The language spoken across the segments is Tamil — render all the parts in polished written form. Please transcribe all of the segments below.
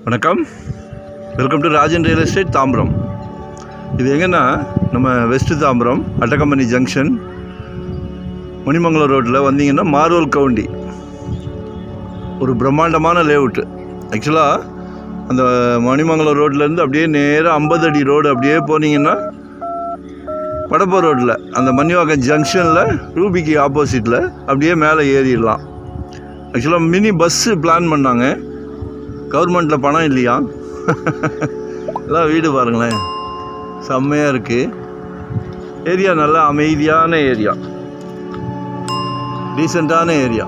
வணக்கம், welcome to Rajan real estate Tambaram. இது எங்கன்னா நம்ம வெஸ்ட் தாம்பரம் அட்டகம்பனி ஜங்ஷன் மணிமங்கலம் ரோட்டில் வந்தீங்கன்னா மார்வல் கவுண்டி ஒரு பிரம்மாண்டமான லேஅவுட்டு. ஆக்சுவலாக அந்த மணிமங்கலம் ரோட்லேருந்து அப்படியே நேராக 50 அடி ரோடு அப்படியே போனீங்கன்னா படப்போ ரோட்டில் அந்த மணிவாக்கம் ஜங்ஷனில் ரூபிக்கு ஆப்போசிட்டில் அப்படியே மேலே ஏறிடலாம். ஆக்சுவலாக மினி பஸ்ஸு பிளான் பண்ணாங்க, கவர்மெண்ட்டில் பணம் இல்லையா. எல்லாம் வீடு பாருங்களேன், செம்மையாக இருக்குது. ஏரியா நல்லா அமைதியான ஏரியா, டீசெண்டான ஏரியா.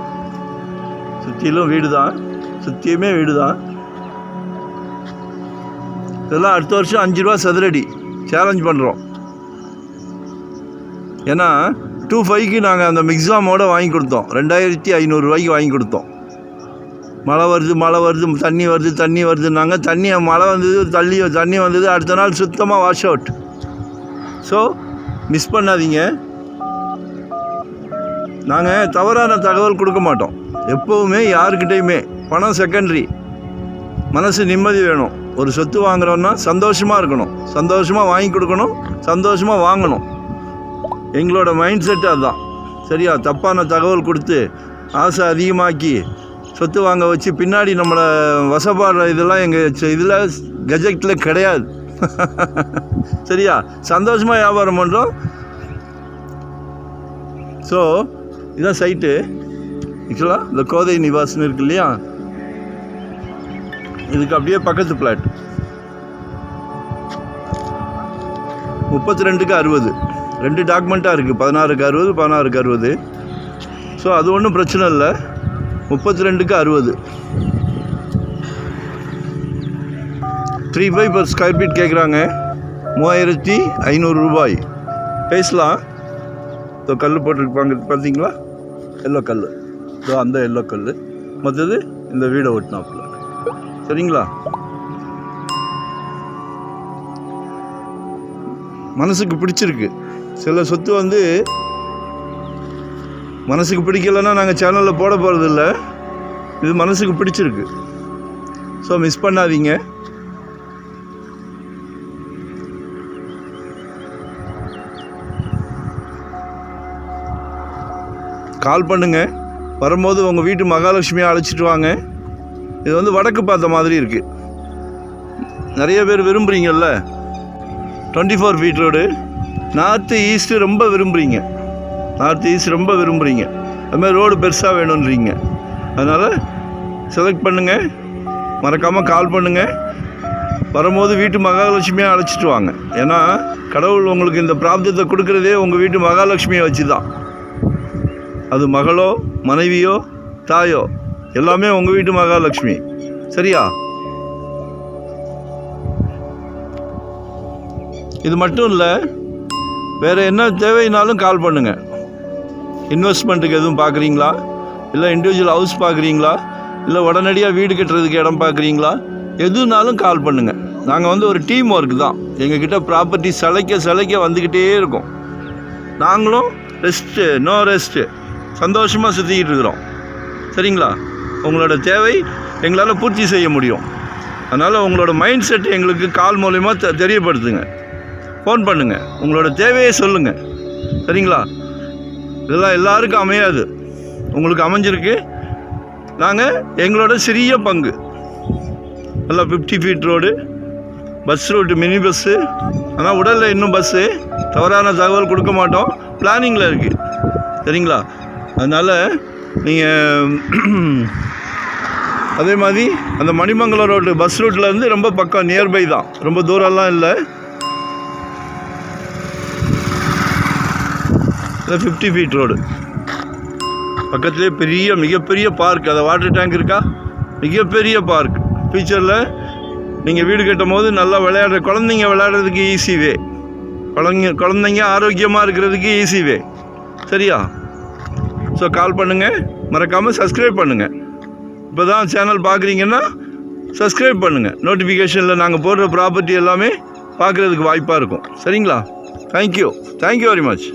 சுற்றிலும் வீடு தான், சுற்றியுமே வீடு தான். இதெல்லாம் அடுத்த வருஷம் 5 ரூபா சதுரடி சேலஞ்ச் பண்ணுறோம். ஏன்னா 2.5க்கு நாங்கள் அந்த மிக்ஸாமோடு வாங்கி கொடுத்தோம், 2500 ரூபாய்க்கு வாங்கி கொடுத்தோம். மழை வருது தண்ணி வருதுன்னாங்க. மழை வந்தது, தண்ணி வந்தது, அடுத்த நாள் சுத்தமாக வாஷ் அவுட். ஸோ மிஸ் பண்ணாதீங்க. நாங்கள் தவறான தகவல் கொடுக்க மாட்டோம் எப்போவுமே, யாருக்கிட்டையுமே. பணம் செகண்டரி, மனசு நிம்மதி வேணும். ஒரு சொத்து வாங்குகிறோன்னா சந்தோஷமாக இருக்கணும், சந்தோஷமாக வாங்கி கொடுக்கணும், சந்தோஷமாக வாங்கணும். எங்களோட மைண்ட் செட்டு அதுதான். சரியா? தப்பான தகவல் கொடுத்து ஆசை அதிகமாக்கி சொத்து வாங்க வச்சு பின்னாடி நம்மளை வசப்பாடுற இதெல்லாம் எங்கள் இதில் கஜெக்டில் கிடையாது. சரியா? சந்தோஷமாக வியாபாரம் பண்ணுறோம். ஸோ இதுதான் சைட்டு. ஆக்சுவலாக இந்த கோதை நிவாஸ்னு இருக்கு இல்லையா, இதுக்கு அப்படியே பக்கத்து பிளாட் 32க்கு 60, 2 டாக்குமெண்ட்டாக இருக்குது. 16க்கு 60, 16க்கு 60. ஸோ அது ஒன்றும் பிரச்சனை இல்லை. 32க்கு 60, 3.5 per ஸ்கொயர் ஃபீட் கேட்குறாங்க. 3500 ரூபாய் பேசலாம். ஸோ கல் போட்டுருப்பாங்க பார்த்தீங்களா, எல்லோ கல். ஸோ அந்த எல்லோ கல் மற்றது இந்த வீடை ஒட்டினாப்புல. சரிங்களா? மனசுக்கு பிடிச்சிருக்கு. சில சொத்து மனசுக்கு பிடிக்கலைன்னா நாங்கள் சேனலில் போட போகிறதில்ல. இது மனசுக்கு பிடிச்சிருக்கு. ஸோ மிஸ் பண்ணாதீங்க. கால் பண்ணுங்கள். வரும்போது உங்கள் வீட்டு மகாலட்சுமியை அழைச்சிட்டு வாங்க. இது வடக்கு பார்த்த மாதிரி இருக்குது. நிறைய பேர் விரும்புகிறீங்கல்ல 24 ஃபீட் ரோடு. நார்த்து ஈஸ்ட்டு ரொம்ப விரும்புகிறீங்க, அதுமாதிரி ரோடு பெருசாக வேணுன்றீங்க. அதனால் செலக்ட் பண்ணுங்கள், மறக்காமல் கால் பண்ணுங்கள். வரும்போது வீட்டு மகாலட்சுமியாக அழைச்சிட்டு வாங்க. ஏன்னா கடவுள் உங்களுக்கு இந்த பிராப்தத்தை கொடுக்குறதே உங்கள் வீட்டு மகாலட்சுமியை வச்சு தான். அது மகளோ மனைவியோ தாயோ எல்லாமே உங்கள் வீட்டு மகாலட்சுமி. சரியா? இது மட்டும் இல்லை, வேறு என்ன தேவைனாலும் கால் பண்ணுங்கள். இன்வெஸ்ட்மெண்ட்டுக்கு எதுவும் பார்க்குறீங்களா, இல்லை இண்டிவிஜுவல் ஹவுஸ் பார்க்குறீங்களா, இல்லை உடனடியாக வீடு கட்டுறதுக்கு இடம் பார்க்குறீங்களா, எதுனாலும் கால் பண்ணுங்கள். நாங்கள் ஒரு டீம் ஒர்க் தான். எங்ககிட்ட ப்ராப்பர்ட்டி சிலைக்க வந்துக்கிட்டே இருக்கோம். நாங்களும் நோ ரெஸ்ட்டு சந்தோஷமாக சுற்றிக்கிட்டு இருக்கிறோம். சரிங்களா? உங்களோட தேவை எங்களால் பூர்த்தி செய்ய முடியும். அதனால் உங்களோட மைண்ட் செட் எங்களுக்கு கால் மூலயமா தெரியப்படுத்துங்க, ஃபோன் பண்ணுங்கள், உங்களோட தேவையை சொல்லுங்கள். சரிங்களா? இதெல்லாம் எல்லாருக்கும் அமையாது, உங்களுக்கு அமைஞ்சிருக்கு. நாங்கள் எங்களோட சிறிய பங்கு நல்லா 50 feet road, bus route, mini bus. ஆனால் உடலில் இன்னும் பஸ்ஸு, தவறான தகவல் கொடுக்க மாட்டோம், பிளானிங்கில் இருக்குது. சரிங்களா? அதனால் நீங்கள் அதே மாதிரி அந்த மணிமங்கலம் ரோடு பஸ் ரூட்லேருந்து ரொம்ப பக்கம், நியர்பை தான், ரொம்ப தூரம்லாம் இல்லை. 50 ஃபீட் ரோடு பக்கத்துலேயே மிகப்பெரிய பார்க். அதை வாட்டர் டேங்க் இருக்கா, மிகப்பெரிய பார்க். ஃபியூச்சரில் நீங்கள் வீடு கட்டும் போது நல்லா குழந்தைங்க விளையாடுறதுக்கு ஈஸி வே, குழந்தைங்க ஆரோக்கியமாக இருக்கிறதுக்கு ஈஸி வே. சரியா? ஸோ கால் பண்ணுங்கள், மறக்காமல் சப்ஸ்கிரைப் பண்ணுங்கள். இப்போ தான் சேனல் பார்க்குறீங்கன்னா சப்ஸ்கிரைப் பண்ணுங்கள். நோட்டிஃபிகேஷனில் நாங்கள் போடுற ப்ராப்பர்ட்டி எல்லாமே பார்க்குறதுக்கு வாய்ப்பாக இருக்கும். சரிங்களா? Thank you very much.